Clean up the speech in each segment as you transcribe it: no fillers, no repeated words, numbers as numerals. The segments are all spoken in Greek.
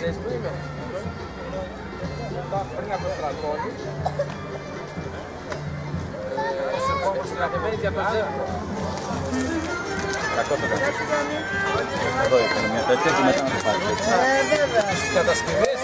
Ξέρεις που είμαι? Πριν από το στρατόνι. Στην Ακαδημία για τον Ζεύκο. Κακό το κακό. Εδώ ήρθανε μια τέτοια και μετά να το πάρει. Βέβαια. Στις κατασκευές,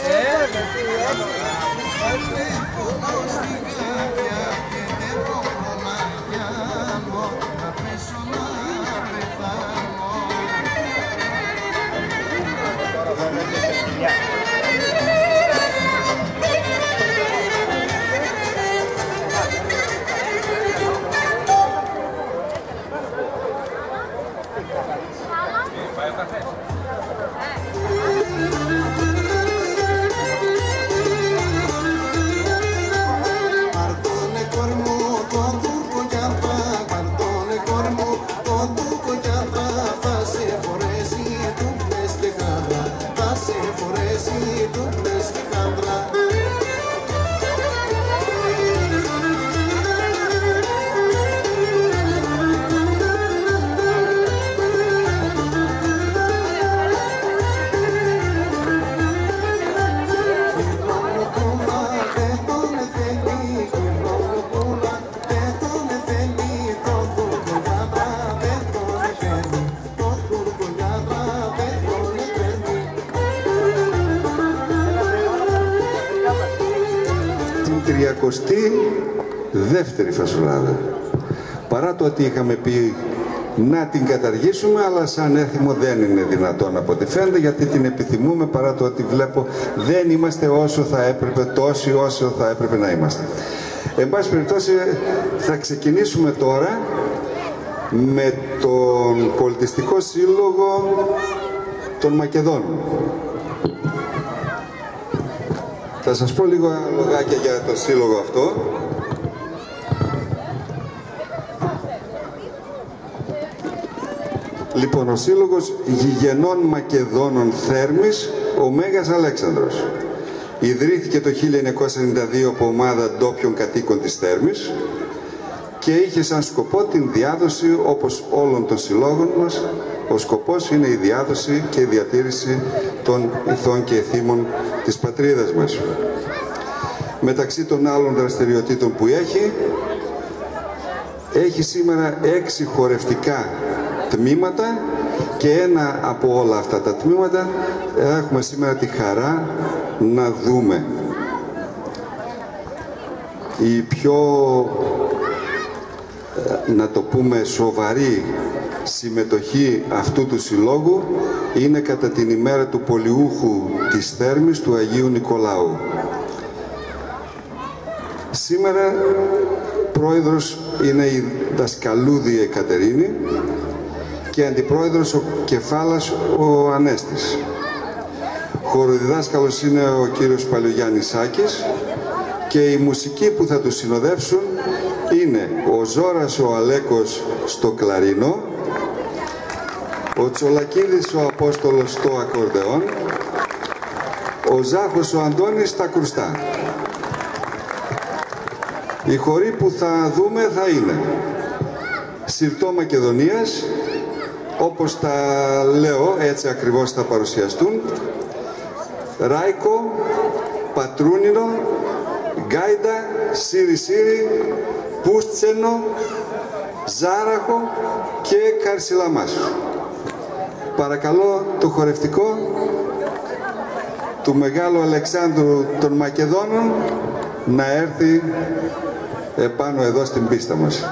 Πάει ο καφές. Δεύτερη φασουλάδα. Παρά το ότι είχαμε πει να την καταργήσουμε, αλλά σαν έθιμο δεν είναι δυνατόν από ό,τι φαίνεται, γιατί την επιθυμούμε, παρά το ότι βλέπω δεν είμαστε όσο θα έπρεπε, τόσοι όσο θα έπρεπε να είμαστε. Εν πάση περιπτώσει, θα ξεκινήσουμε τώρα με τον Πολιτιστικό Σύλλογο των Μακεδόνων. Θα σας πω λίγο λογάκια για το σύλλογο αυτό. Λοιπόν, ο Σύλλογος Γηγενών Μακεδόνων Θέρμης, ο Μέγας Αλέξανδρος. Ιδρύθηκε το 1992 από ομάδα ντόπιων κατοίκων της Θέρμης και είχε σαν σκοπό την διάδοση, όπως όλων των συλλόγων μας, ο σκοπός είναι η διάδοση και η διατήρηση των ηθών και εθήμων της πατρίδας μας. Μεταξύ των άλλων δραστηριοτήτων που έχει σήμερα 6 χορευτικά τμήματα και ένα από όλα αυτά τα τμήματα έχουμε σήμερα τη χαρά να δούμε. Η πιο, να το πούμε, σοβαρή συμμετοχή αυτού του συλλόγου είναι κατά την ημέρα του Πολιούχου της Θέρμης του Αγίου Νικολάου. Σήμερα πρόεδρος είναι η Δασκαλούδη Εκατερίνη και αντιπρόεδρος ο Κεφάλας ο Ανέστης. Χοροδιδάσκαλος είναι ο κύριος Παλαιογιάννης Σάκης και οι μουσικοί που θα τους συνοδεύσουν είναι ο Ζώρας ο Αλέκος στο κλαρίνο, ο Τσολακίδης ο Απόστολος στο ακορδεόν, ο Ζάχος ο Αντώνης στα κρουστά. Οι χοροί που θα δούμε θα είναι Συρτό Μακεδονίας, όπως τα λέω, έτσι ακριβώς θα παρουσιαστούν, Ράικο, Πατρούνινο, Γκάιντα, Σύρι Σύρι, Πούστσενο, Ζάραχο και Καρσιλαμάσου. Παρακαλώ το χορευτικό του Μεγάλου Αλεξάνδρου των Μακεδόνων να έρθει επάνω εδώ στην πίστα μας.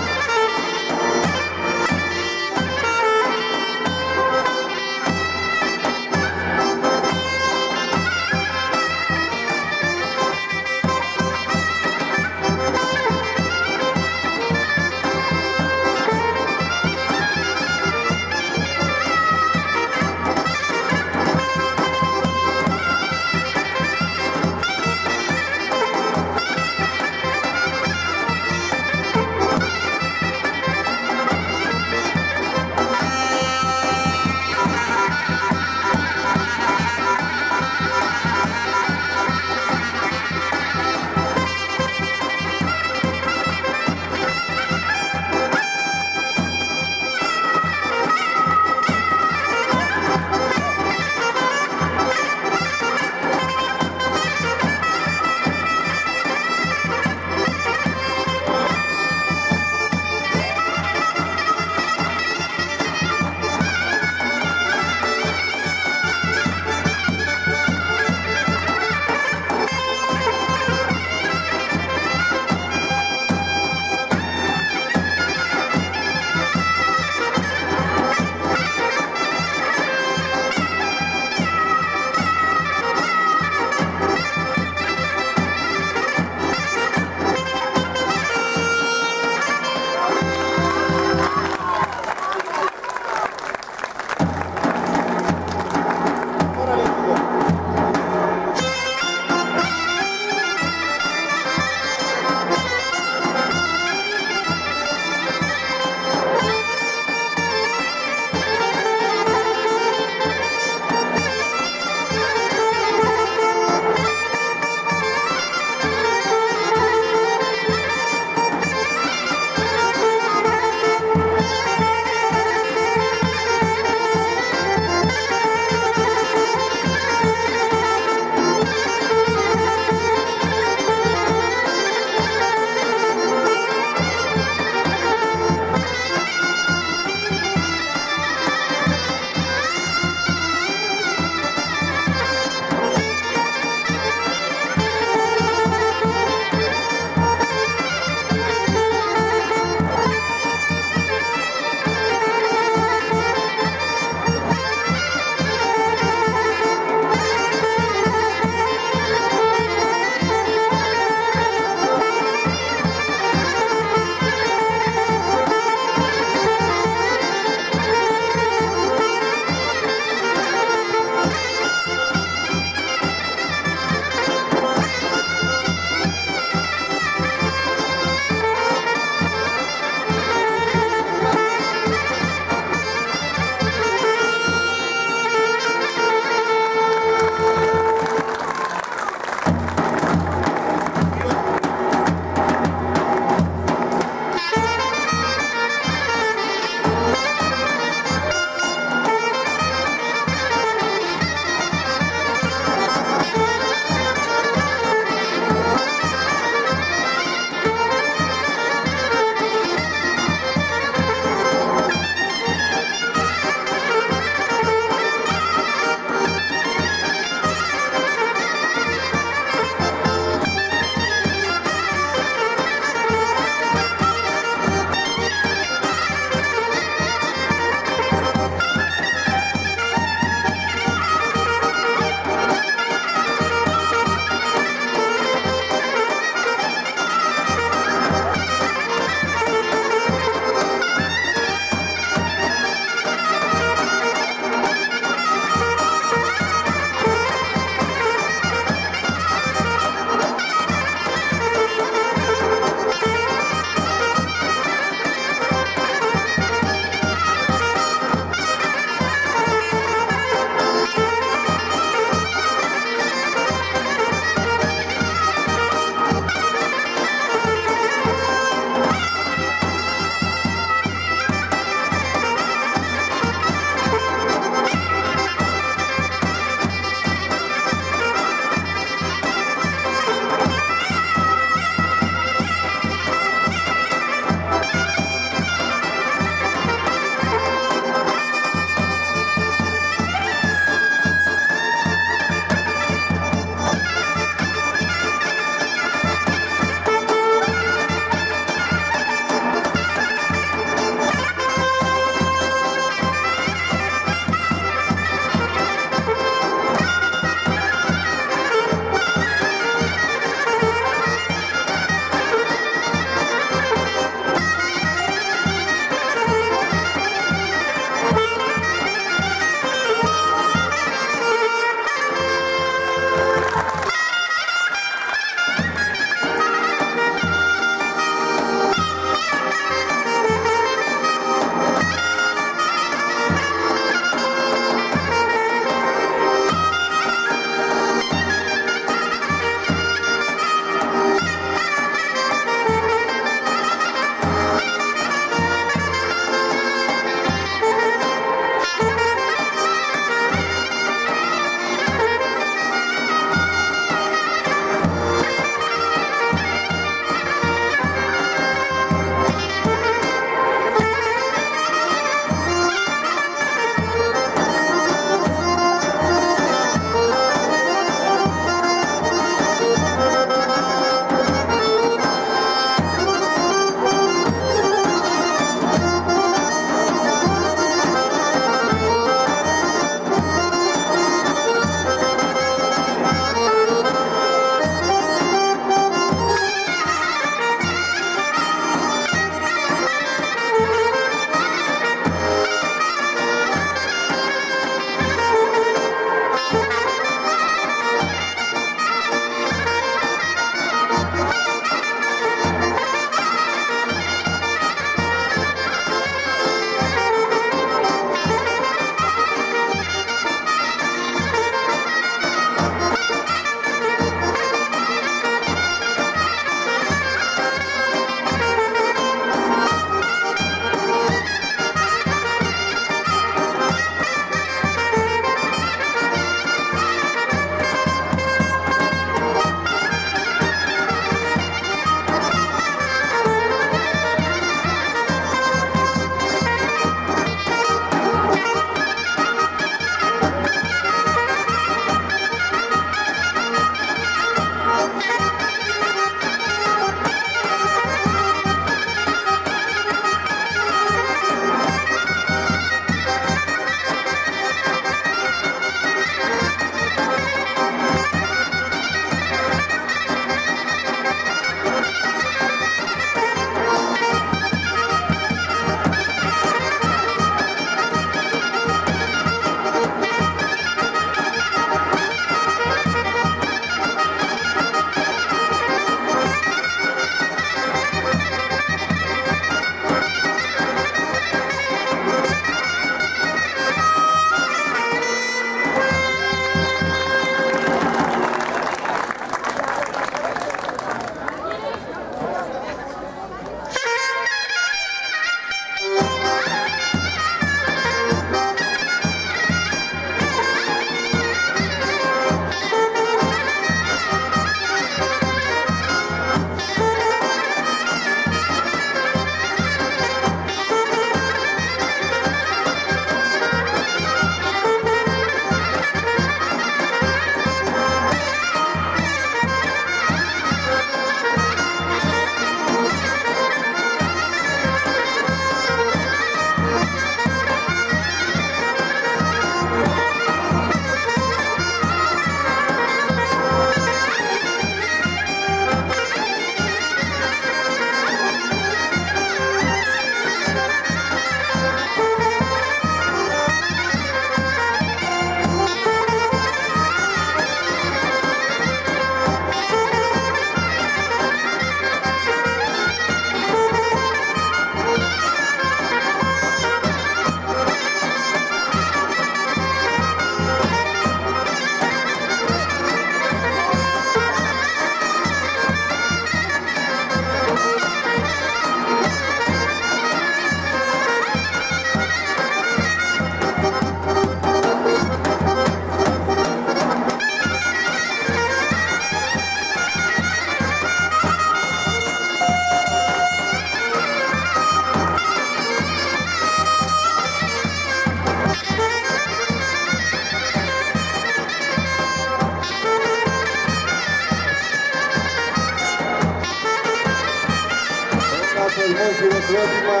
θερμό χειροκρότημα.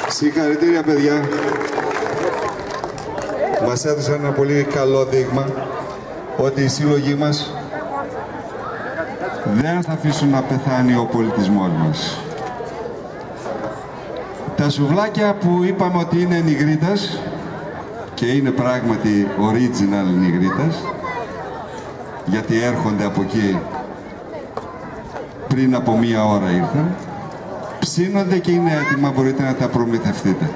Συγχαρητήρια, παιδιά. Μας έδωσαν ένα πολύ καλό δείγμα ότι οι σύλλογοι μας δεν θα αφήσουν να πεθάνει ο πολιτισμός μας. Τα σουβλάκια που είπαμε ότι είναι νιγρίτας και είναι πράγματι original νιγρίτας, γιατί έρχονται από εκεί πριν από μία ώρα ήρθαν, ψήνονται και είναι έτοιμα, μπορείτε να τα προμηθευτείτε.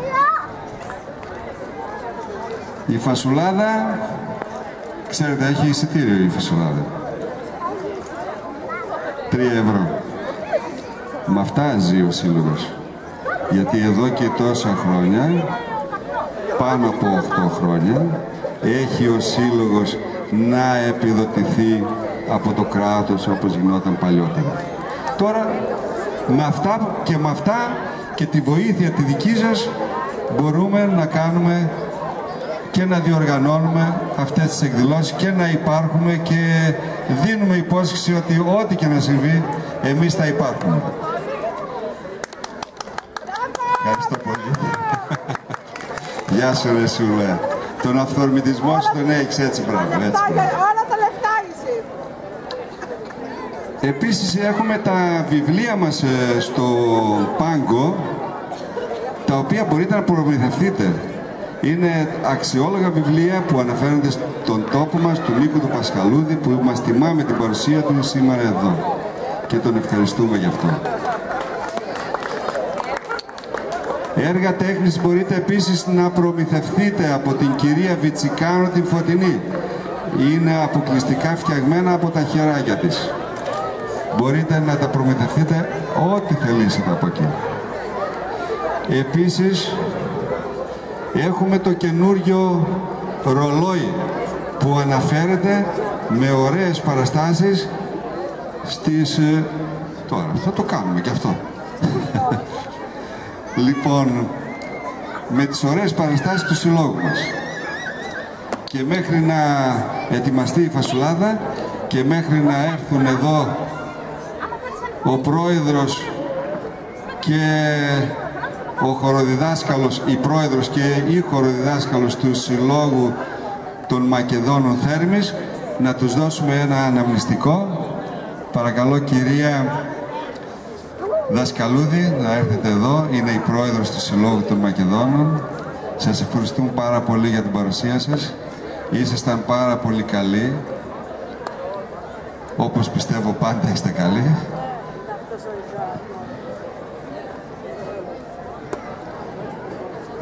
Η φασουλάδα, ξέρετε, έχει εισιτήριο η φασουλάδα. 3 ευρώ. Με αυτά ζει ο σύλλογος. Γιατί εδώ και τόσα χρόνια, πάνω από 8 χρόνια, έχει ο σύλλογος να επιδοτηθεί από το κράτος όπως γινόταν παλιότερα. Τώρα, με αυτά και τη βοήθεια τη δική σας, μπορούμε να κάνουμε και να διοργανώνουμε αυτές τις εκδηλώσεις και να υπάρχουμε και δίνουμε υπόσχεση ότι ό,τι και να συμβεί, εμείς θα υπάρχουμε. Ευχαριστώ πολύ. Γεια σου ρε Σούλε. Τον αυθορμητισμό σου τον έχεις έτσι, μπράβο. Όλα τα λεφτά είσαι. Επίσης έχουμε τα βιβλία μας στο πάγκο, τα οποία μπορείτε να προμηθευτείτε. Είναι αξιόλογα βιβλία που αναφέρονται στον τόπο μας, του Νίκου του Πασχαλούδη, που μας τιμά με την παρουσία του σήμερα εδώ. Και τον ευχαριστούμε γι' αυτό. Έργα τέχνης μπορείτε επίσης να προμηθευτείτε από την κυρία Βιτσικάνο την Φωτεινή. Είναι αποκλειστικά φτιαγμένα από τα χεράκια της. Μπορείτε να τα προμηθευτείτε ό,τι θελήσετε από εκεί. Επίσης, έχουμε το καινούριο ρολόι που αναφέρεται με ωραίες παραστάσεις στις... Τώρα, θα το κάνουμε και αυτό. Λοιπόν, με τις ωραίες παραστάσεις του συλλόγου μας. Και μέχρι να ετοιμαστεί η φασουλάδα και μέχρι να έρθουν εδώ ο πρόεδρος και ο χοροδιδάσκαλος, η πρόεδρος και η χοροδιδάσκαλος του Συλλόγου των Μακεδόνων Θέρμης, να τους δώσουμε ένα αναμνηστικό. Παρακαλώ κυρία Δασκαλούδη να έρθετε εδώ, είναι η πρόεδρος του Συλλόγου των Μακεδόνων. Σας ευχαριστούμε πάρα πολύ για την παρουσία σας. Ήσασταν πάρα πολύ καλοί, όπως πιστεύω πάντα είστε καλοί.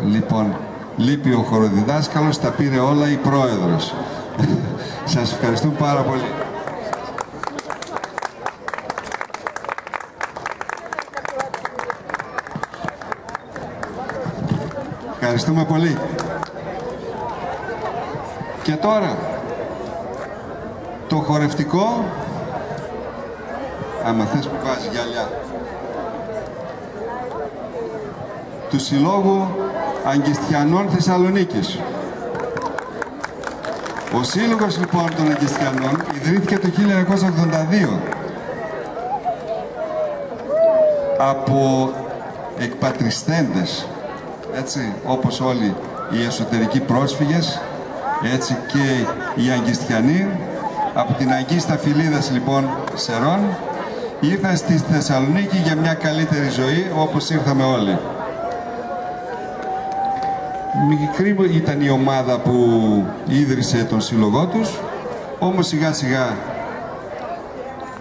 Λοιπόν, λείπει ο χοροδιδάσκαλος, τα πήρε όλα η πρόεδρος. Σας ευχαριστούμε πάρα πολύ. Ευχαριστούμε πολύ. Και τώρα, το χορευτικό, άμα θες που βάζει γυαλιά, του Συλλόγου Αγκιστιανών Θεσσαλονίκης. Ο Σύλλογος λοιπόν των Αγκιστιανών ιδρύθηκε το 1982 από εκπατριστέντες, έτσι, όπως όλοι οι εσωτερικοί πρόσφυγες, έτσι και οι Αγκιστιανοί, από την Αγκίστα Φιλίδας λοιπόν Σερών, ήρθαν στη Θεσσαλονίκη για μια καλύτερη ζωή, όπως ήρθαμε όλοι. Μικρή ήταν η ομάδα που ίδρυσε τον σύλλογό τους, όμως σιγά σιγά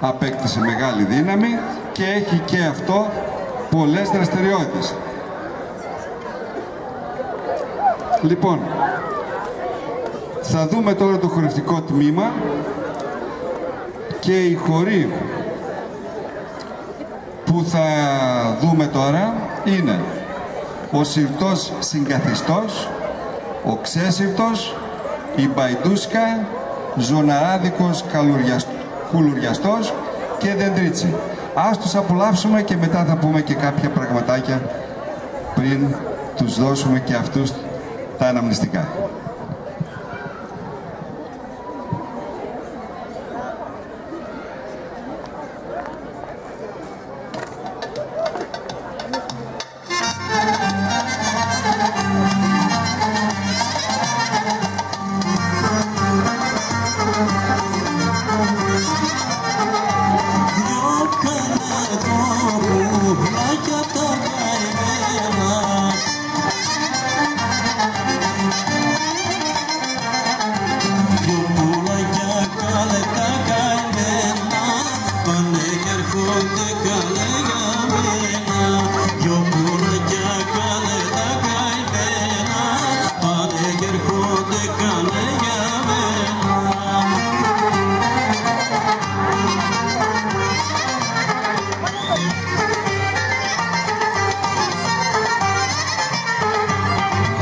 απέκτησε μεγάλη δύναμη και έχει και αυτό πολλές δραστηριότητες. Λοιπόν, θα δούμε τώρα το χορευτικό τμήμα και οι χοροί που θα δούμε τώρα είναι ο Συρτός Συγκαθιστός, ο Ξέσυρτος, η Μπαϊντούσκα, Ζωναράδικος Κουλουριαστός και Δεντρίτσι. Ας τους απολαύσουμε και μετά θα πούμε και κάποια πραγματάκια πριν τους δώσουμε και αυτούς τα αναμνηστικά. καλέ για μένα, δυο πουλάκια καλέ τα καημένα, πάνε κι έρχονται καλέ για μένα.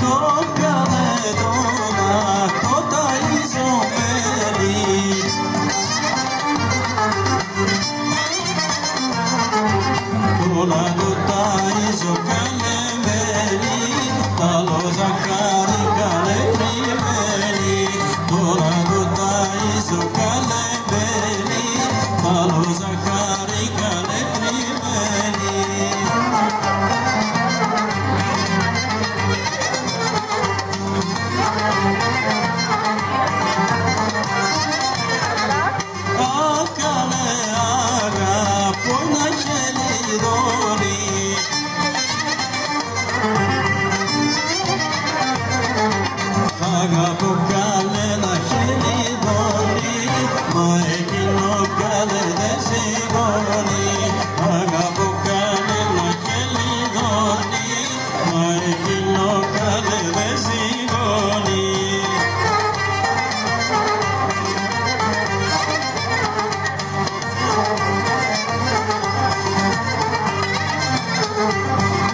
Το καλέ το ταΐζω μέλι, όλα το ταΐζω καλέ μέλι, άλλο ζαχάρι καλέ κρυμμένοι, όλα το ταΐζω καλέ μέλι, άλλο ζαχάρι καλέ κρυμμένοι. Καλέ αγαπώ να χελιδώνει, αγαπώ καλέ να χελιδώνει, μα εκείνο καλέ δεν σιγώνει. Αγαπώ καλέ να χελιδώνει, μα εκείνο καλέ δεν σιγώνει.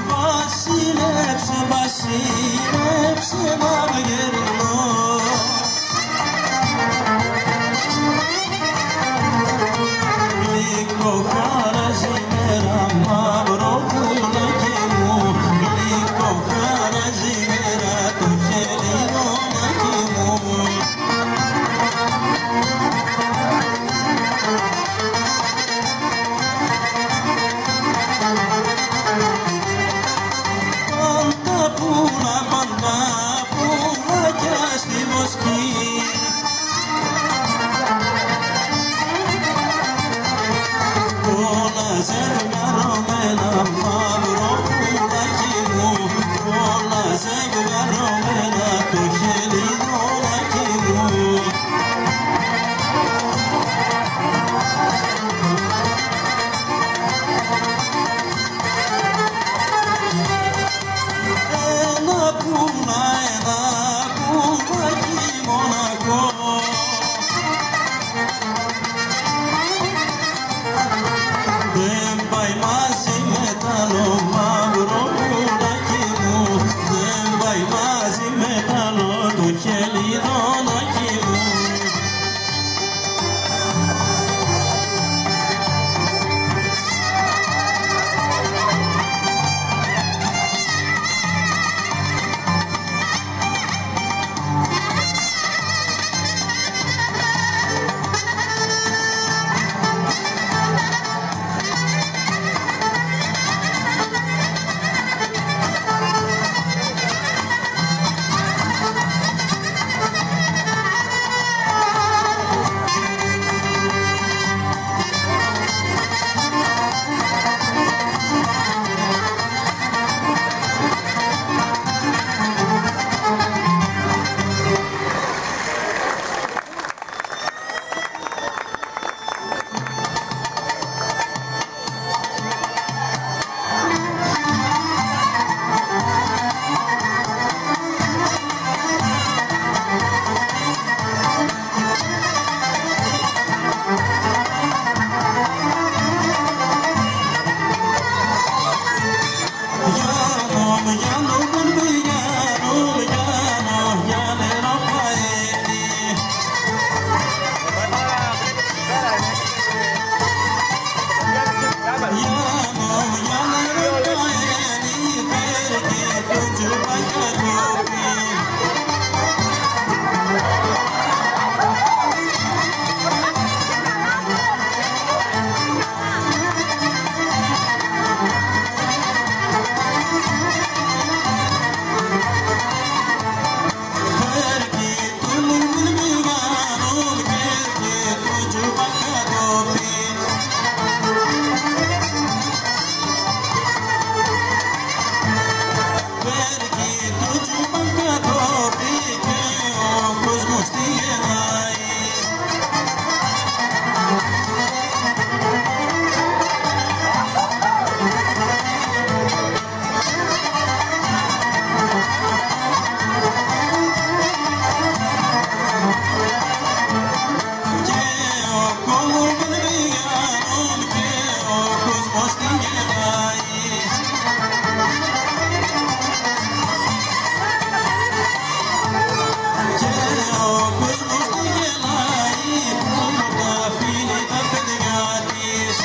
Βασίλεψε, βασίλεψε μαργερνός, γλυκό χαραζιμέρα μαύρο πουλάκι μου, γλυκό χαραζιμέρα το χελιδόνάκι μου. Πάντα πουλάκια στη βοσκή, όλα ζευγαρωμένα μαύρο πουλάκι μου, όλα ζευγαρωμένα το χελιδόνάκι μου. Ένα πουλάκι μοναχό, δεν πάει μαζί με τα λόγια. κόσμος τη γελάει. Και ο κόσμος τη γελάει που τα αφήνει τα παιδιά της.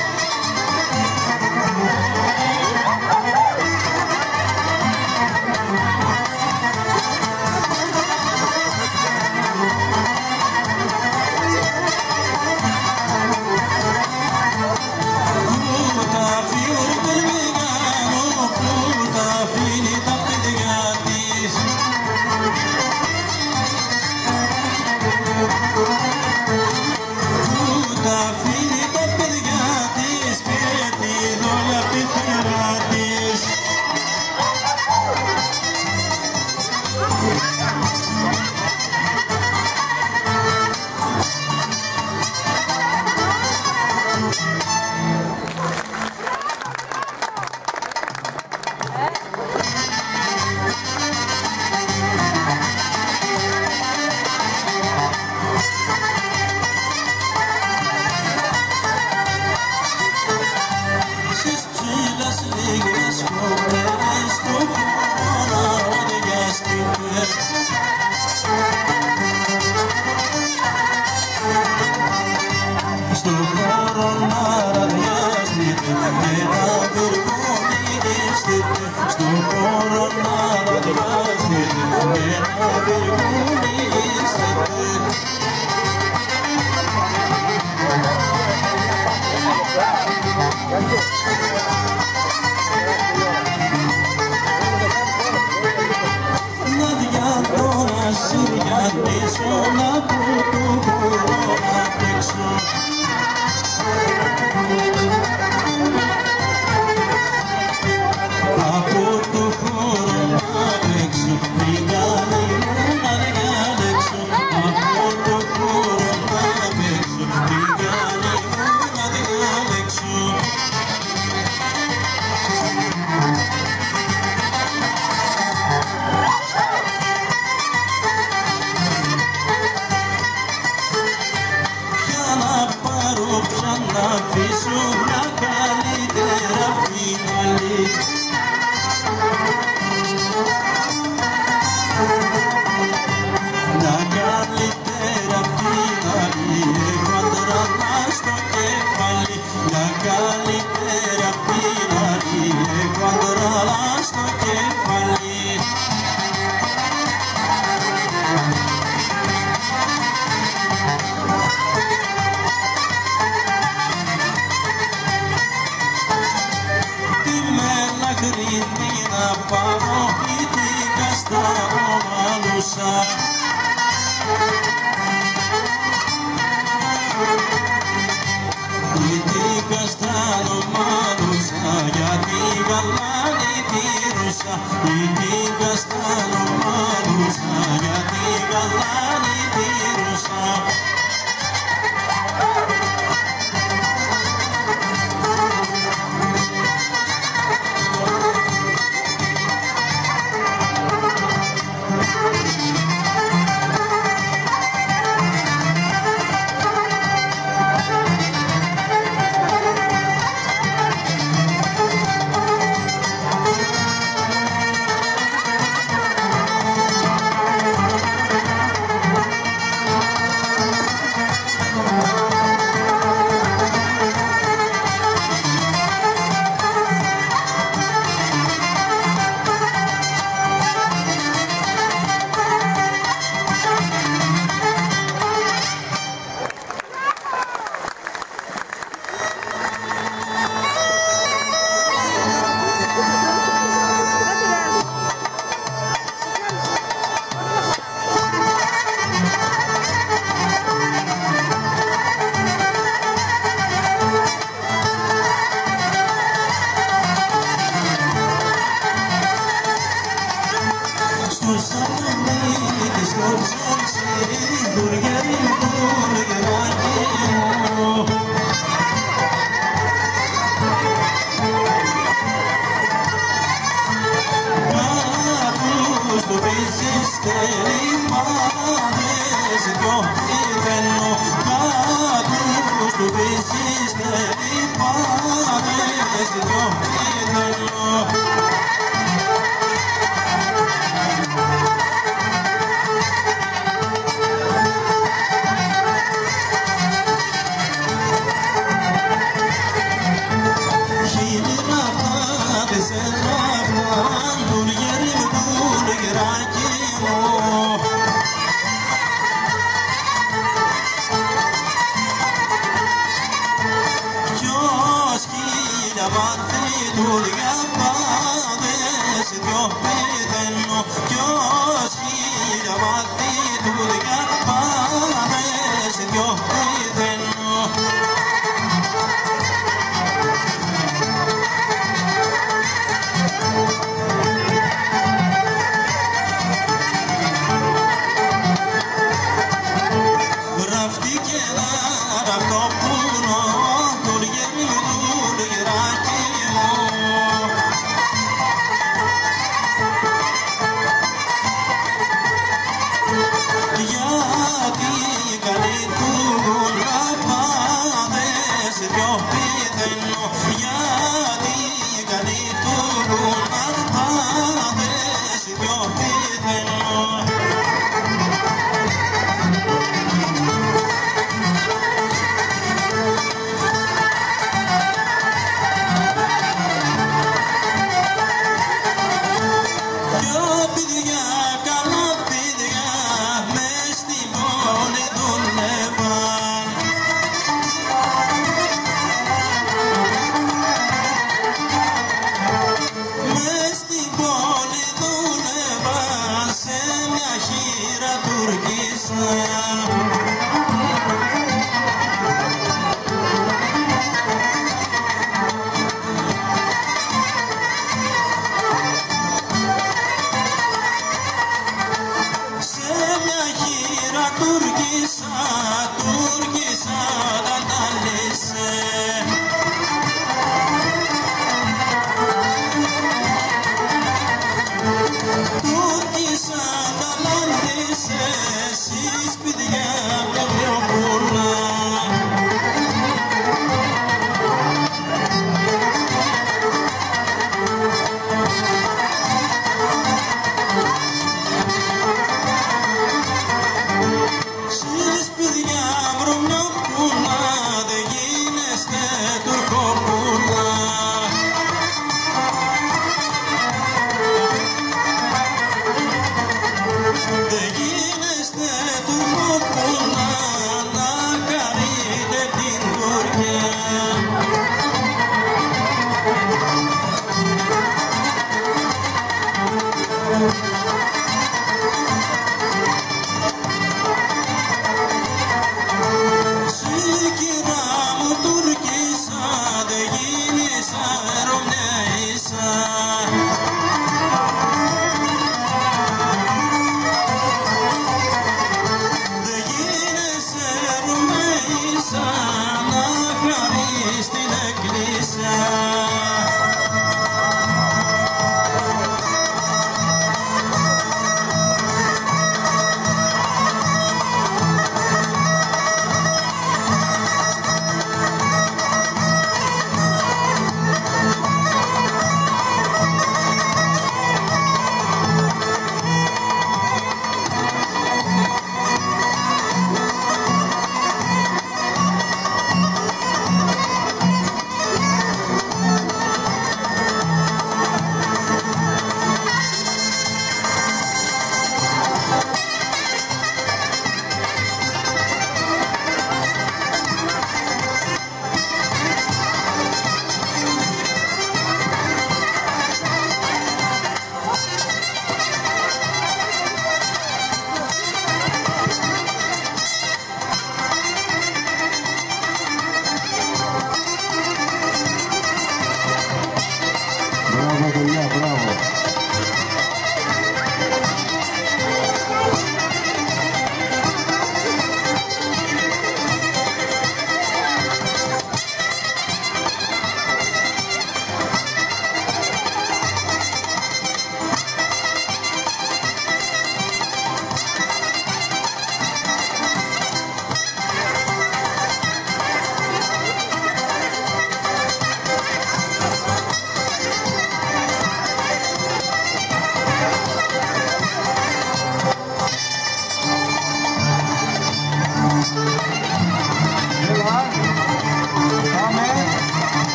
Thank you.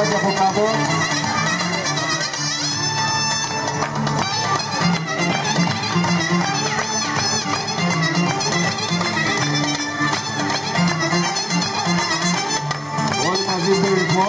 χεράκι από κάτω. Όλοι μαζί στο ρυθμό.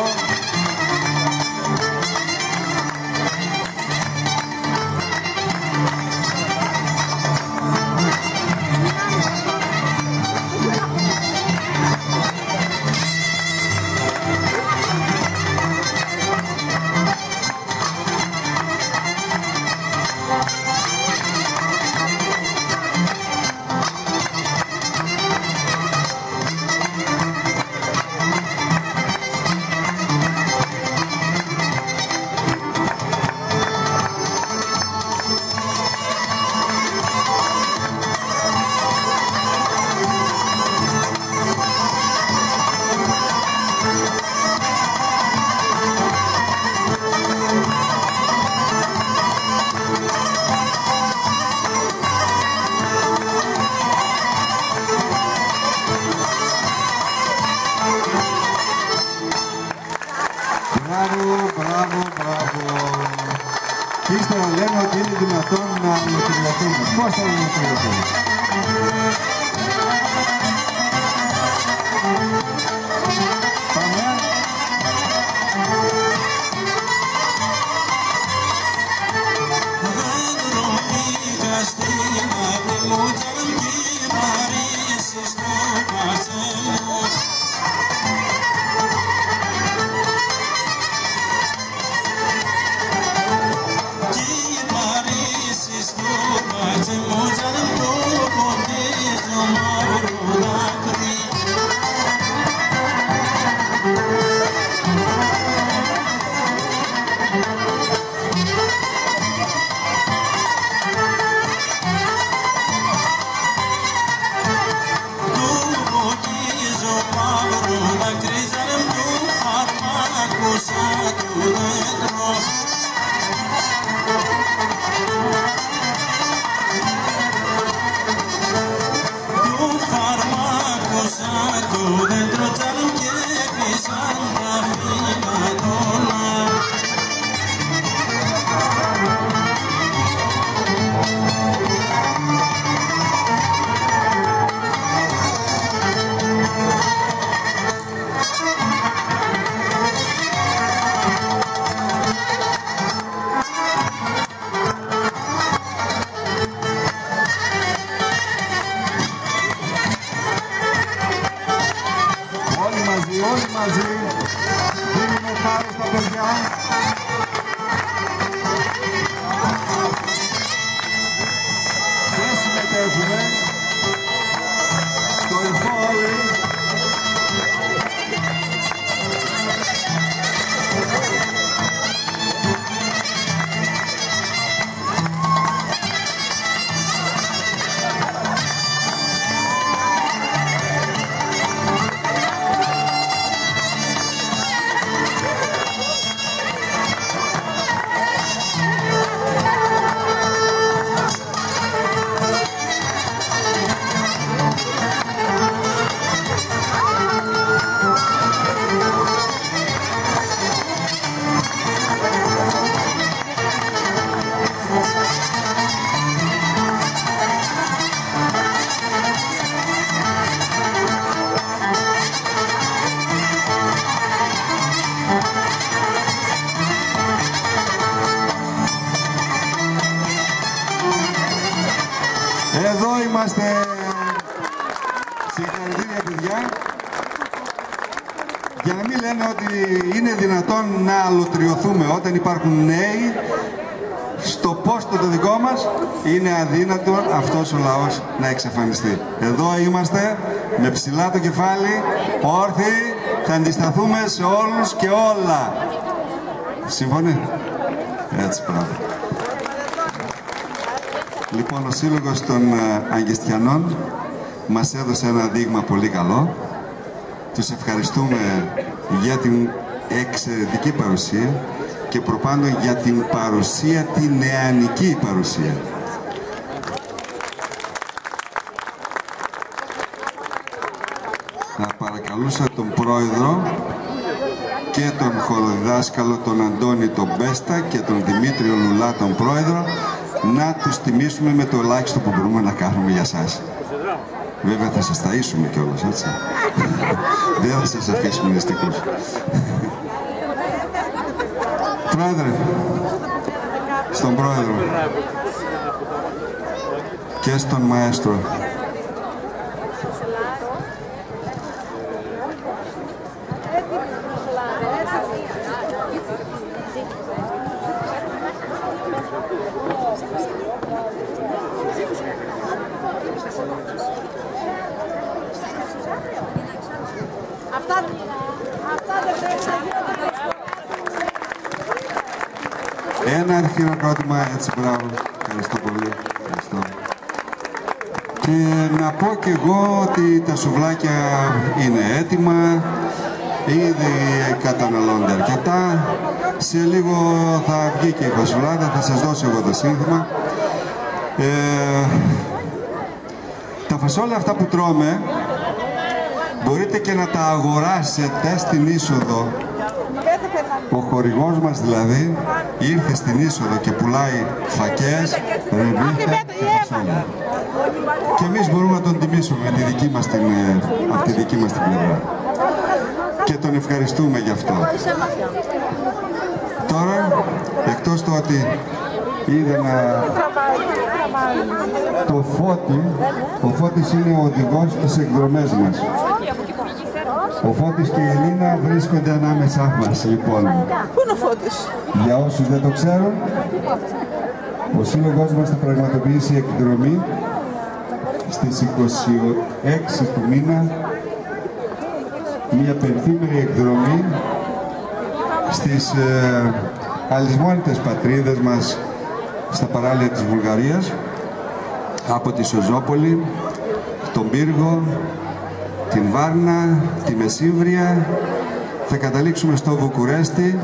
Και ύστερα λένε ότι είναι δυνατόν να ολοκληρωθούμε. Πώς θα ολοκληρωθούμε? Πάμε. Δέντρο πήγα στην άκρη μου κι αν κυπαρίσεις στο πασέ μου. Όλοι μαζί δίνουμε χάρη στα παιδιά. Και συμμετέχουμε στο ρυθμό όλοι. Εδώ είμαστε. Συγχαρητήρια παιδιά. Για να μην λένε ότι είναι δυνατόν να αλωτριωθούμε όταν υπάρχουν νέοι στο πόστο το δικό μας, είναι αδύνατο αυτός ο λαός να εξαφανιστεί. Εδώ είμαστε με ψηλά το κεφάλι, όρθιοι, θα αντισταθούμε σε όλους και όλα. Συμφωνεί? Έτσι πράγμα. Λοιπόν, ο Σύλλογος των Αγγιστιανών μας έδωσε ένα δείγμα πολύ καλό. Τους ευχαριστούμε για την εξαιρετική παρουσία και προπάντων για την παρουσία, την νεανική παρουσία. Θα παρακαλούσα τον Πρόεδρο και τον χοροδιδάσκαλο τον Αντώνη τον Μπέστα και τον Δημήτριο Λουλά τον πρόεδρο, να τους τιμήσουμε με το ελάχιστο που μπορούμε να κάνουμε για σας. Βέβαια θα σας ταΐσουμε κιόλας, έτσι. Δεν θα σας αφήσουμε νηστικούς. Πρόεδρε, στον πρόεδρο και στον μαέστρο. Ένα χειροκρότημα, έτσι, μπράβο. Ευχαριστώ πολύ. Ευχαριστώ. Και να πω κι εγώ ότι τα σουβλάκια είναι έτοιμα, ήδη καταναλώνται αρκετά. Σε λίγο θα βγει και η φασουλάδα, θα σας δώσω εγώ το σύνθημα. Τα φασόλια αυτά που τρώμε, μπορείτε και να τα αγοράσετε στην είσοδο. Ο χορηγός μας δηλαδή ήρθε στην είσοδο και πουλάει φακές, ρεβίθια και φασόλια. Και εμείς μπορούμε να τον τιμήσουμε με τη δική μας από τη δική μας την πλευρά. Και τον ευχαριστούμε γι' αυτό. Τώρα, εκτός το ότι είδα το Φώτη, ο Φώτης είναι ο οδηγός στις εκδρομές μας. Ο Φώτης και η Ελίνα βρίσκονται ανάμεσά μας, λοιπόν. Πού είναι ο Φώτης? Για όσους δεν το ξέρουν, ο σύλλογος μας θα πραγματοποιήσει εκδρομή στις 26 του μήνα, μια πενθήμερη εκδρομή στις αλυσμόνητες πατρίδες μας στα παράλια της Βουλγαρίας, από τη Σοζόπολη, τον Πύργο, την Βάρνα, τη Μεσύβρια, θα καταλήξουμε στο Βουκουρέστι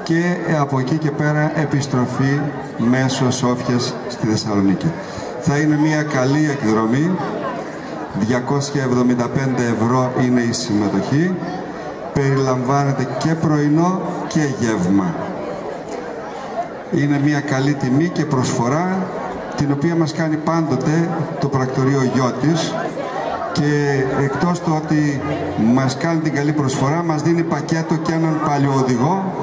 και από εκεί και πέρα επιστροφή μέσω Σόφιας στη Θεσσαλονίκη. Θα είναι μια καλή εκδρομή, 275 ευρώ είναι η συμμετοχή, περιλαμβάνεται και πρωινό και γεύμα. Είναι μια καλή τιμή και προσφορά, την οποία μας κάνει πάντοτε το πρακτορείο Γιώτης, και εκτός το ότι μας κάνει την καλή προσφορά, μας δίνει πακέτο και έναν παλαιοοδηγό,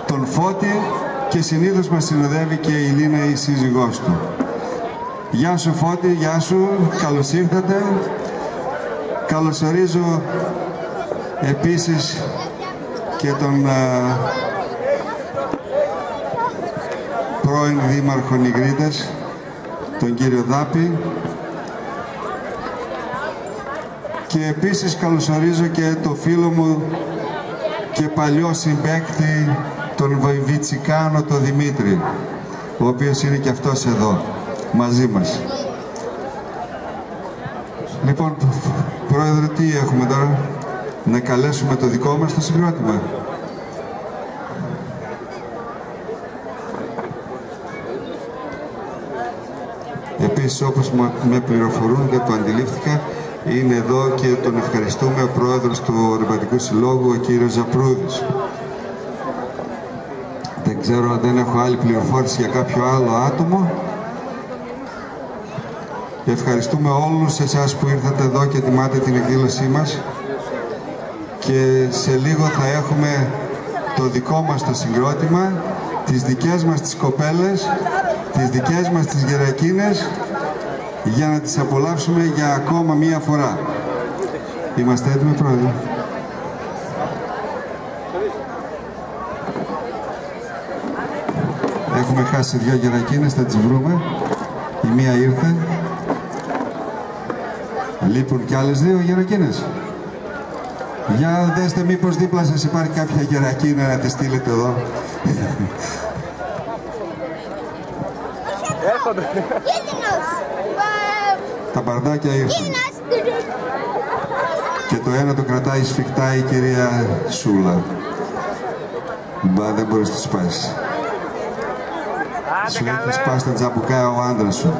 τον Φώτη, και συνήθως μας συνοδεύει και η Λίνα, η σύζυγός του. Γεια σου Φώτη, γεια σου, καλώς ήρθατε. Καλωσορίζω επίσης και τον πρώην Δήμαρχο Νιγρίτας, τον κύριο Δάπη. Και επίσης καλωσορίζω και το φίλο μου και παλιό συμπαίκτη, τον Βοηβιτσικάνο, τον Δημήτρη, ο οποίος είναι και αυτός εδώ, μαζί μας. Λοιπόν, Πρόεδρε, τι έχουμε τώρα? Να καλέσουμε το δικό μας το συγκρότημα. Επίσης, όπως με πληροφορούν, δεν το αντιλήφθηκα, είναι εδώ και τον ευχαριστούμε ο πρόεδρος του Ρηματικού Συλλόγου, ο κύριος Ζαπρούδης. Δεν ξέρω αν δεν έχω άλλη πληροφόρηση για κάποιο άλλο άτομο. Ευχαριστούμε όλους εσάς που ήρθατε εδώ και τιμάτε την εκδήλωσή μας. Και σε λίγο θα έχουμε το δικό μας το συγκρότημα, τις δικές μας τις κοπέλες, τις δικές μας τις γερακίνες, για να τις απολαύσουμε για ακόμα μία φορά. Είμαστε έτοιμοι, Πρόεδρε? Έχουμε χάσει δύο γερακίνες, θα τις βρούμε. Η μία ήρθε. Λείπουν κι άλλες δύο γερακίνες. Για δέστε μήπως δίπλα σας υπάρχει κάποια γερακίνα να τη στείλετε εδώ. Τα μπαρδάκια ήρθαν. Και το ένα το κρατάει σφιχτά η κυρία Σούλα. Μπα, δεν μπορείς να το σπάσεις. Σου έχει σπάσει τα τζαμπουκά ο άντρας σου.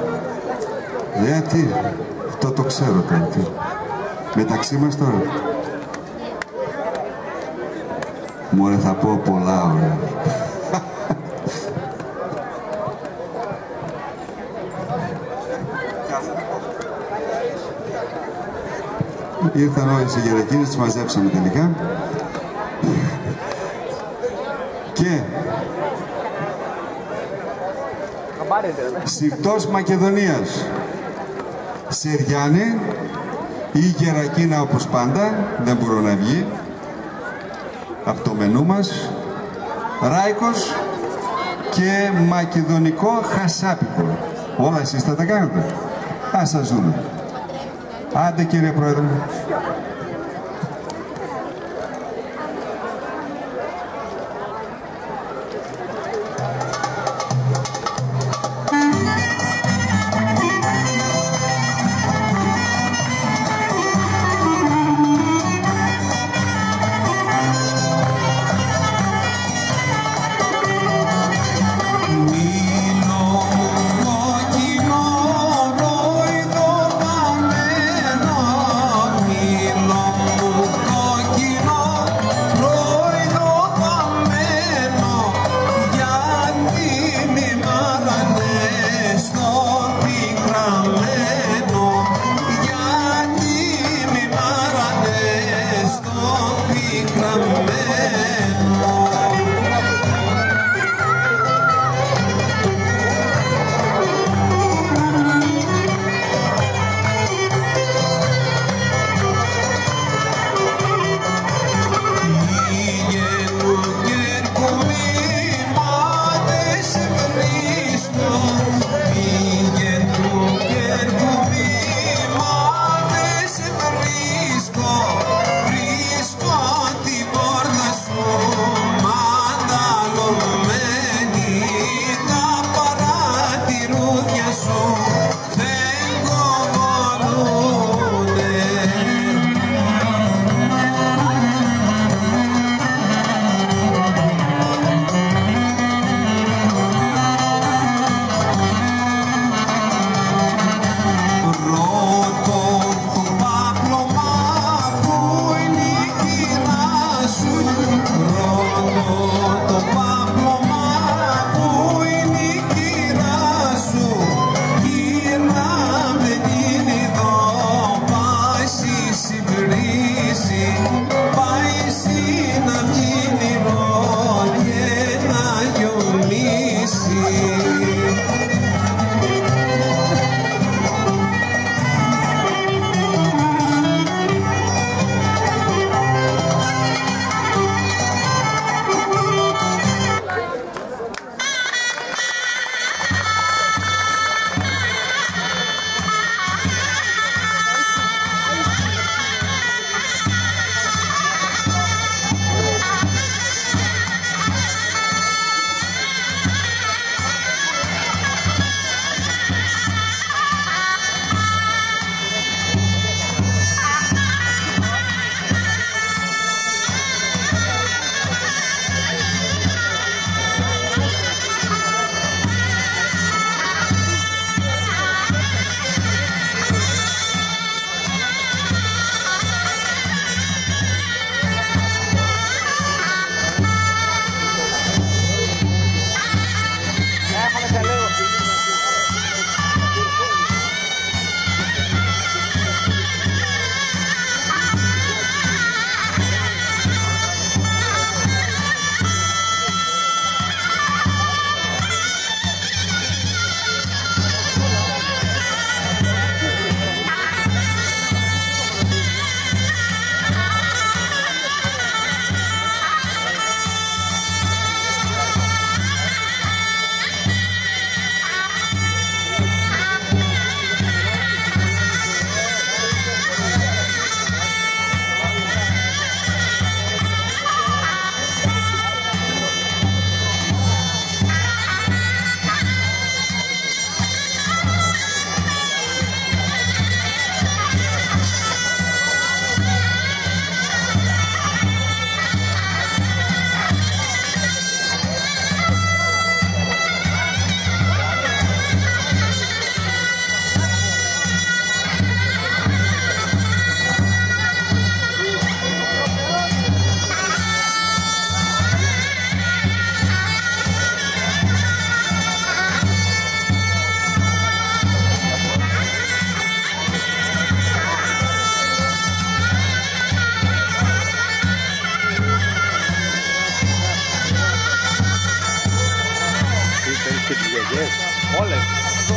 Τι, αυτό το ξέρω τώρα. Μεταξύ μας τώρα. Μωρέ, θα πω πολλά ωραία. Ήρθαν όλες οι γερακίνες, τις μαζέψαμε τελικά. Και Συρτός Μακεδονίας, Σεριάννη ή γερακίνα όπως πάντα, δεν μπορώ να βγει από το μενού μας, Ράικος και μακεδονικό χασάπικο. Όλα εσείς θα τα κάνετε. Ας σας δούμε. Άντε κύριε Πρόεδρε. Βρίσκω την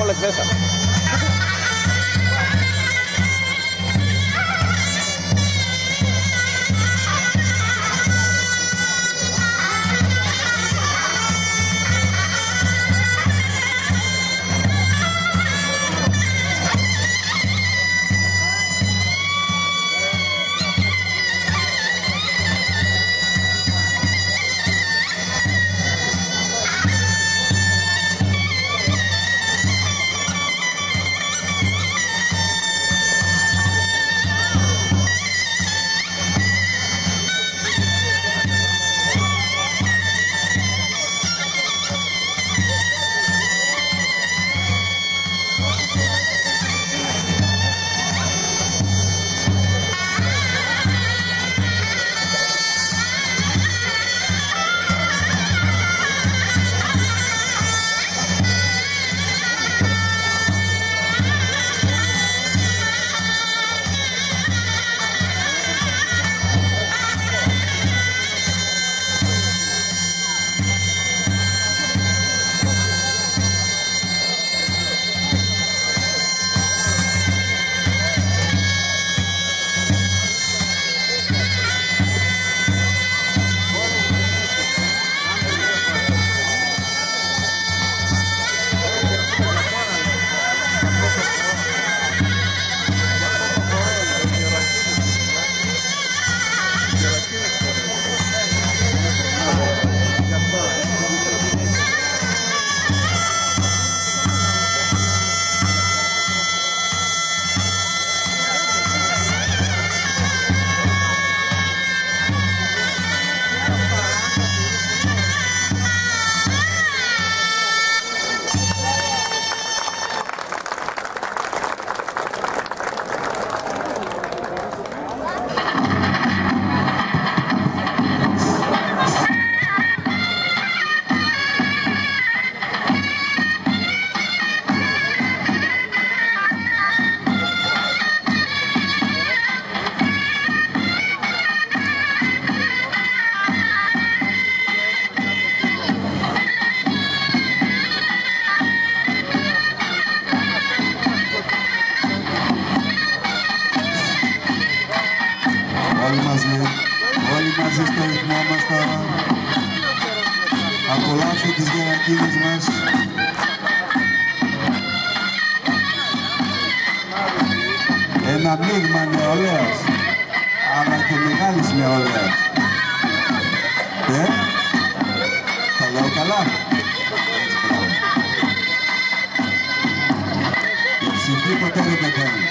Όλες μέσα. Όλοι μαζί στο ρυθμό μας τώρα. Απολαύστε τις γερακίδες μας. Ένα μείγμα νεολαίας, αλλά και μεγάλης νεολαίας. Τα λέω καλά. Η ψυχή ποτέ δεν πεθαίνει.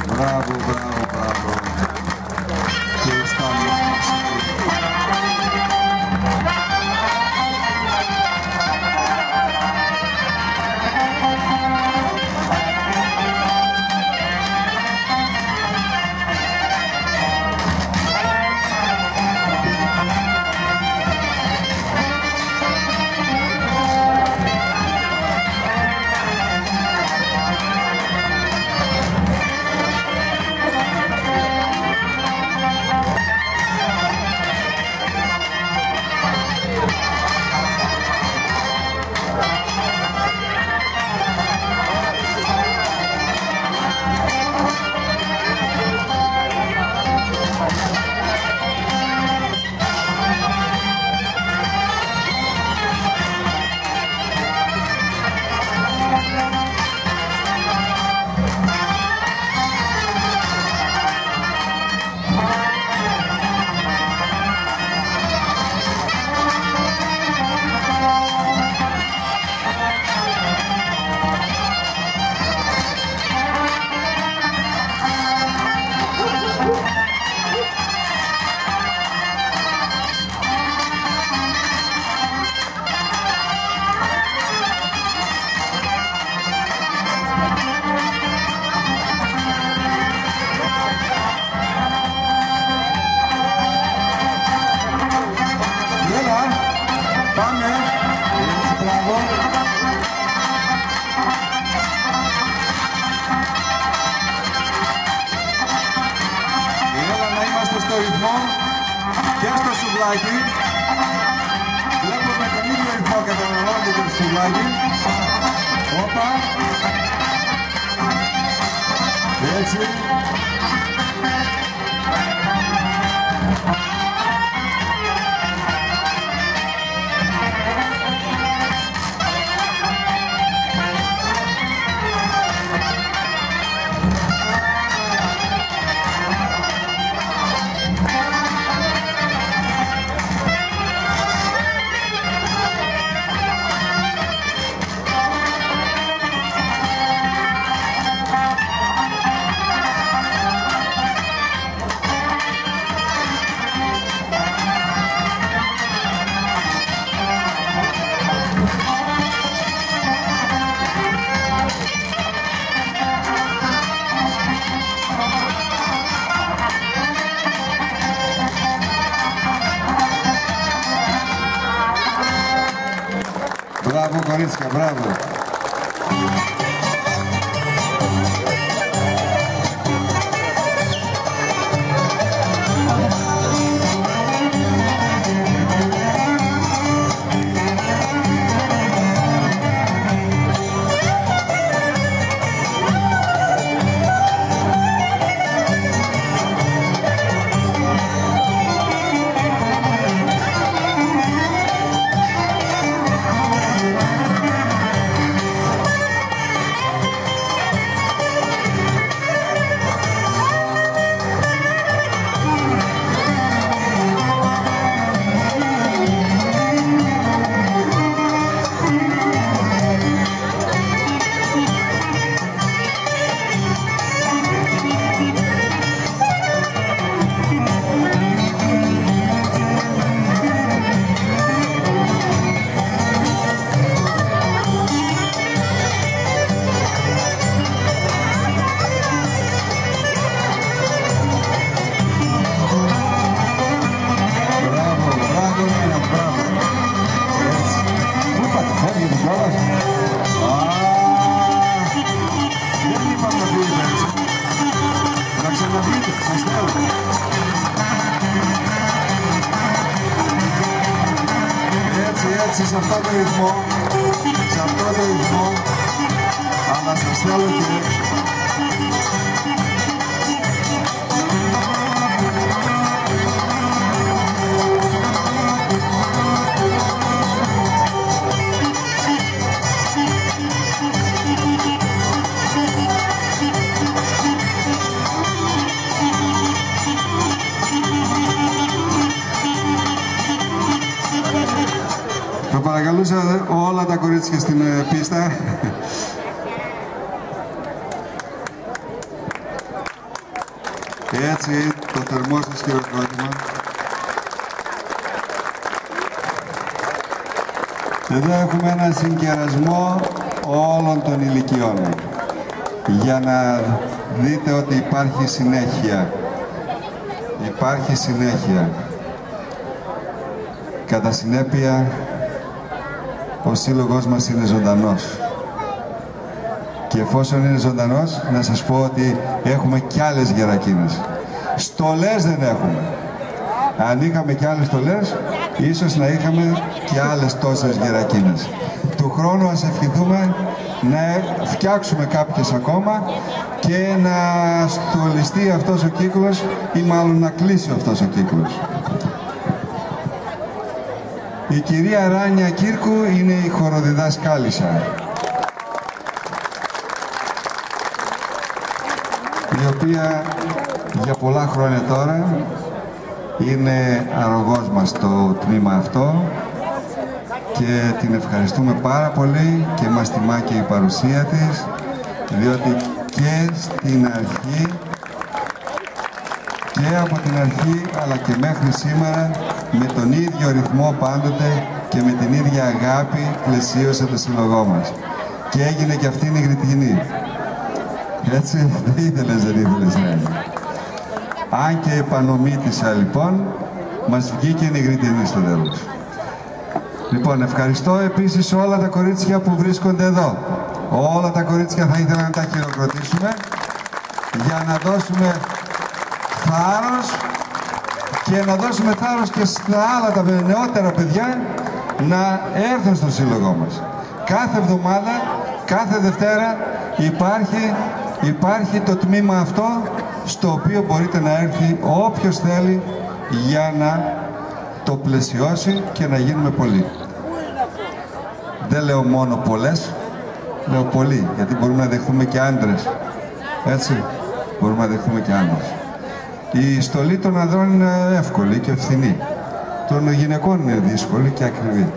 Μπράβο, μπράβο, μπράβο. Και αισθάνομαι. ρυθμό και στο σουβλάκι. Βλέπω με τον ίδιο ρυθμό καταναλώνεται και το σουβλάκι. Όπα. Έτσι. Μπράβο κορίτσια, μπράβο. Έτσι, σε αυτό το ρυθμό, αλλά σας θέλω και έξω. Θα παρακαλούσα όλα τα κορίτσια στην πίστα. Έτσι, το θερμό σας χειροκρότημα. Εδώ έχουμε ένα συγκερασμό όλων των ηλικιών για να δείτε ότι υπάρχει συνέχεια. Υπάρχει συνέχεια. Κατά συνέπεια, ο σύλλογος μας είναι ζωντανός. Και εφόσον είναι ζωντανός, να σας πω ότι έχουμε κι άλλες γερακίνες. Στολές δεν έχουμε. Αν είχαμε κι άλλες στολές, ίσως να είχαμε κι άλλες τόσες γερακίνες. Του χρόνου ας ευχηθούμε να φτιάξουμε κάποιες ακόμα και να στολιστεί αυτός ο κύκλος ή μάλλον να κλείσει αυτός ο κύκλος. Η κυρία Ράνια Κύρκου είναι η χοροδιδάσκάλισσα, η οποία για πολλά χρόνια τώρα είναι αρρωγός μας στο τμήμα αυτό και την ευχαριστούμε πάρα πολύ και μας τιμά και η παρουσία της, διότι και στην αρχή και από την αρχή αλλά και μέχρι σήμερα με τον ίδιο ρυθμό πάντοτε και με την ίδια αγάπη πλαισίωσε το σύλλογό μας. Και έγινε και αυτή η Νιγριτινή. Έτσι, δεν ήθελες ναι. Αν και επανομήτησα λοιπόν, μας βγήκε η Νιγριτινή στο τέλος. Λοιπόν, ευχαριστώ επίσης όλα τα κορίτσια που βρίσκονται εδώ. Όλα τα κορίτσια θα ήθελα να τα χειροκροτήσουμε για να δώσουμε θάρρος και να δώσουμε θάρρος και στα άλλα τα νεότερα παιδιά να έρθουν στο σύλλογό μας. Κάθε εβδομάδα, κάθε Δευτέρα υπάρχει το τμήμα αυτό στο οποίο μπορείτε να έρθει όποιος θέλει για να το πλαισιώσει και να γίνουμε πολλοί. Δεν λέω μόνο πολλές, λέω πολλοί, γιατί μπορούμε να δεχθούμε και άντρες. Έτσι, μπορούμε να δεχθούμε και άντρες. Η στολή των ανδρών είναι εύκολη και ευθυνή. Των γυναικών είναι δύσκολη και ακριβή.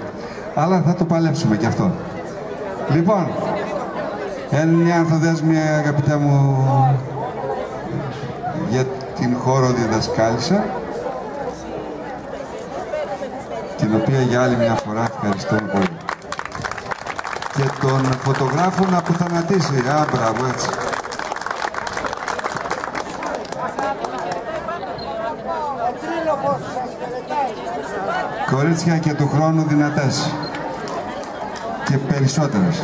Αλλά θα το παλέψουμε και αυτό. Λοιπόν, μια ανθοδέσμια, αγαπητά μου, για την χώρο διδασκάλισσα, την οποία για άλλη μια φορά ευχαριστώ πολύ. Και τον φωτογράφο να αποθανατήσει. Μπράβο, έτσι. Κορίτσια και του χρόνου δυνατές και περισσότερες.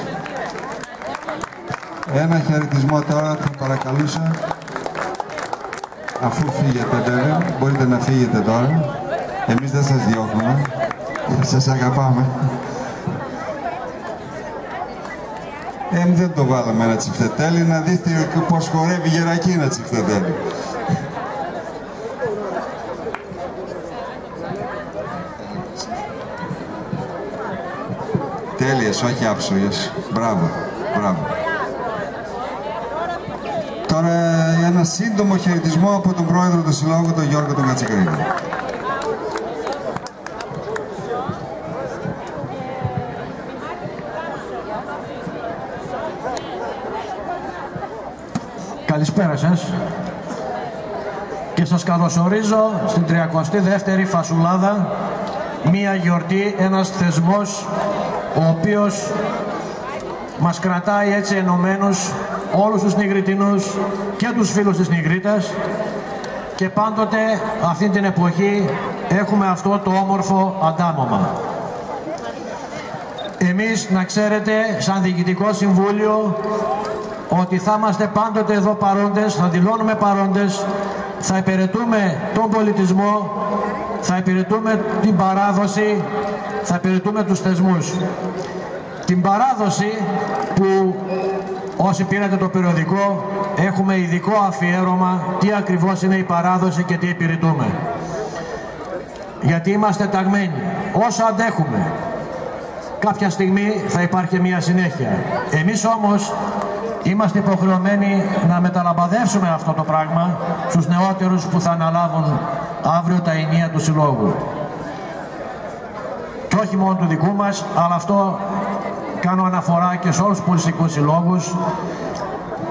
Ένα χαιρετισμό τώρα, θα παρακαλούσα, αφού φύγετε βέβαια, μπορείτε να φύγετε τώρα. Εμείς δεν σας διώχνουμε, σας αγαπάμε. Δεν το βάλαμε ένα τσιφτετέλι, να δείτε πως χορεύει η γερακή ένα τσιφτετέλι. Τέλειες, όχι άψογες. Μπράβο, μπράβο. Τώρα ένα σύντομο χαιρετισμό από τον πρόεδρο του Συλλόγου, τον Γιώργο τον Κατσικαρίδη. Καλησπέρα σας και σας καλωσορίζω στην 32η Φασουλάδα, μία γιορτή, ένας θεσμός ο οποίος μας κρατάει έτσι ενωμένους όλους τους Νιγριτινούς και τους φίλους της Νιγρίτας, και πάντοτε αυτή την εποχή έχουμε αυτό το όμορφο αντάμωμα. Εμείς, να ξέρετε, σαν Διοικητικό Συμβούλιο, ότι θα είμαστε πάντοτε εδώ παρόντες, θα δηλώνουμε παρόντες, θα υπηρετούμε τον πολιτισμό, θα υπηρετούμε την παράδοση, θα υπηρετούμε τους θεσμούς. Την παράδοση που όσοι πήρατε το περιοδικό έχουμε ειδικό αφιέρωμα τι ακριβώς είναι η παράδοση και τι υπηρετούμε. Γιατί είμαστε ταγμένοι. Όσο αντέχουμε, κάποια στιγμή θα υπάρχει μια συνέχεια. Εμείς όμως είμαστε υποχρεωμένοι να μεταλαμπαδεύσουμε αυτό το πράγμα στους νεότερους που θα αναλάβουν αύριο τα ενία του Συλλόγου. Και όχι μόνο του δικού μας, αλλά αυτό κάνω αναφορά και σε όλους τους πολιτιστικούς συλλόγους,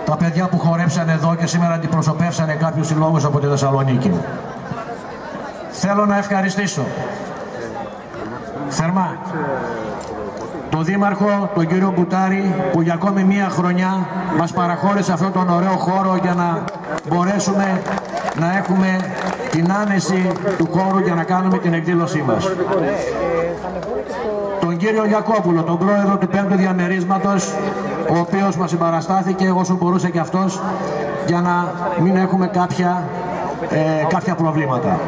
τα παιδιά που χορέψαν εδώ και σήμερα αντιπροσωπεύσανε κάποιους συλλόγους από τη Θεσσαλονίκη. Θέλω να ευχαριστήσω θερμά τον Δήμαρχο, τον κύριο Μπουτάρη, που για ακόμη μία χρονιά μας παραχώρησε αυτόν τον ωραίο χώρο για να μπορέσουμε να έχουμε την άνεση του χώρου για να κάνουμε την εκδήλωσή μας. Τον κύριο Γιακόπουλο, τον πρόεδρο του 5ου διαμερίσματος, ο οποίος μας συμπαραστάθηκε όσο μπορούσε και αυτός για να μην έχουμε κάποια προβλήματα.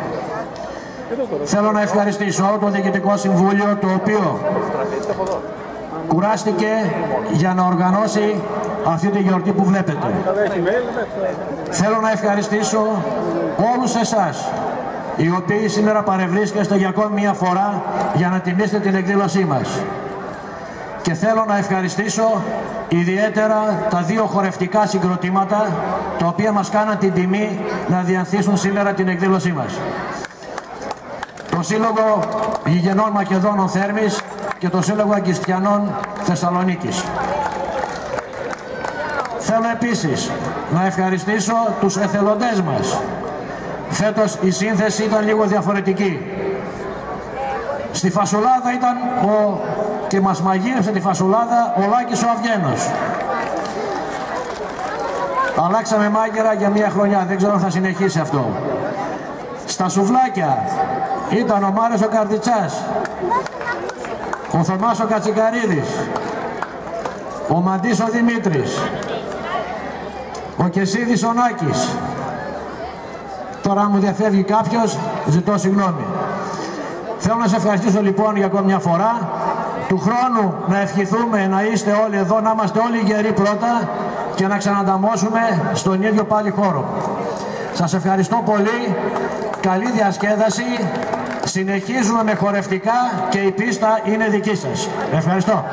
Θέλω να ευχαριστήσω όλο το Διοικητικό Συμβούλιο, το οποίο κουράστηκε για να οργανώσει αυτή τη γιορτή που βλέπετε. Θέλω να ευχαριστήσω όλους εσάς, οι οποίοι σήμερα παρευρίσκεστε για ακόμη μία φορά για να τιμήσετε την εκδήλωσή μας. Και θέλω να ευχαριστήσω ιδιαίτερα τα δύο χορευτικά συγκροτήματα, τα οποία μας κάναν την τιμή να διανθίσουν σήμερα την εκδήλωσή μας. Το Σύλλογο Γηγενών Μακεδόνων Θέρμης και το Σύλλογο Αγκιστιανών Θεσσαλονίκης. Θέλω επίσης να ευχαριστήσω τους εθελοντές μας. Φέτος η σύνθεση ήταν λίγο διαφορετική. Στη Φασουλάδα ήταν και μας μαγείρευσε τη Φασουλάδα ο Λάκης ο Αυγένος. Αλλάξαμε μάγειρα για μία χρονιά, δεν ξέρω αν θα συνεχίσει αυτό. Στα σουβλάκια ήταν ο Μάριος ο Καρδιτσάς, ο Θωμάς ο Κατσικαρίδης, ο Μαντής ο Δημήτρης, ο Κεσίδης ο Νάκης. Τώρα μου διαφεύγει κάποιος, Ζητώ συγγνώμη. Θέλω να σε ευχαριστήσω λοιπόν για ακόμη μια φορά. Του χρόνου να ευχηθούμε να είστε όλοι εδώ, να είμαστε όλοι γεροί πρώτα και να ξανανταμώσουμε στον ίδιο πάλι χώρο. Σας ευχαριστώ πολύ. Καλή διασκέδαση. Συνεχίζουμε με χορευτικά και η πίστα είναι δική σας. Ευχαριστώ.